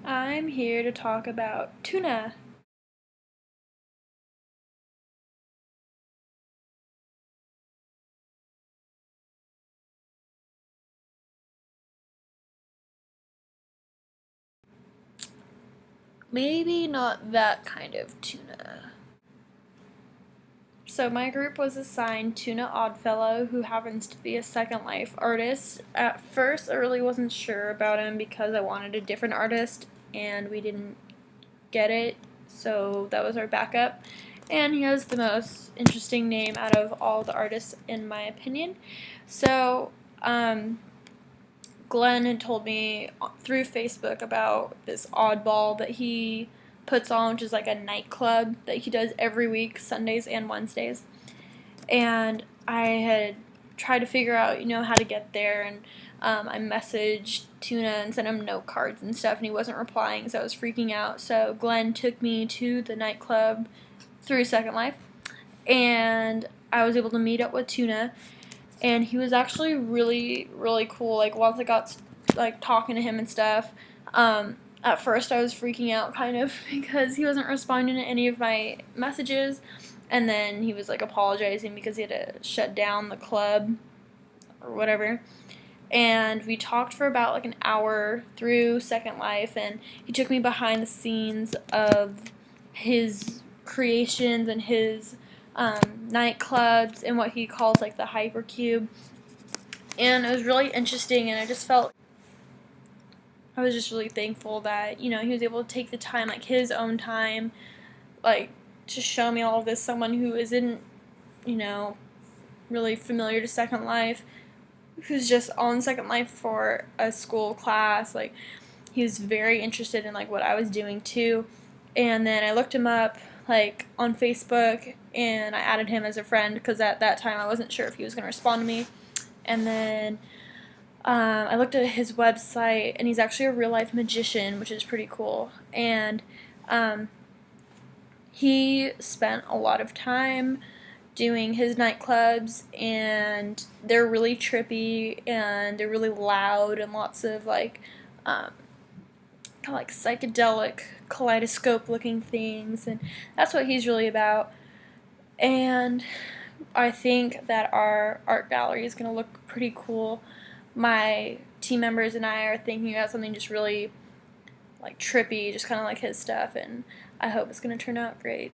I'm here to talk about tuna. Maybe not that kind of tuna. So my group was assigned Tuna Oddfellow, who happens to be a Second Life artist. At first, I really wasn't sure about him because I wanted a different artist, and we didn't get it, so that was our backup. And he has the most interesting name out of all the artists, in my opinion. So, Glenn had told me through Facebook about this oddball that he puts on, which is like a nightclub that he does every week, Sundays and Wednesdays. And I had tried to figure out, how to get there, and I messaged Tuna and sent him note cards and stuff, and he wasn't replying, so I was freaking out. So Glenn took me to the nightclub through Second Life, and I was able to meet up with Tuna, and he was actually really, really cool. Like, once I got like talking to him and stuff, at first I was freaking out kind of because he wasn't responding to any of my messages, and then he was like apologizing because he had to shut down the club or whatever. And we talked for about like an hour through Second Life, and he took me behind the scenes of his creations and his nightclubs and what he calls like the hypercube. And it was really interesting, and I was just really thankful that he was able to take the time, like his own time, like to show me all of this. Someone who isn't you know really familiar to Second Life, who's just on Second Life for a school class. Like, he was very interested in like what I was doing too. And then I looked him up like on Facebook, and I added him as a friend because at that time I wasn't sure if he was going to respond to me. And then I looked at his website, and he's actually a real life magician, which is pretty cool. And um, he spent a lot of time doing his nightclubs, and they're really trippy and they're really loud and lots of like kind of like psychedelic kaleidoscope looking things, and that's what he's really about. And I think that our art gallery is going to look pretty cool. My team members and I are thinking about something just really like trippy, just kind of like his stuff, and I hope it's going to turn out great.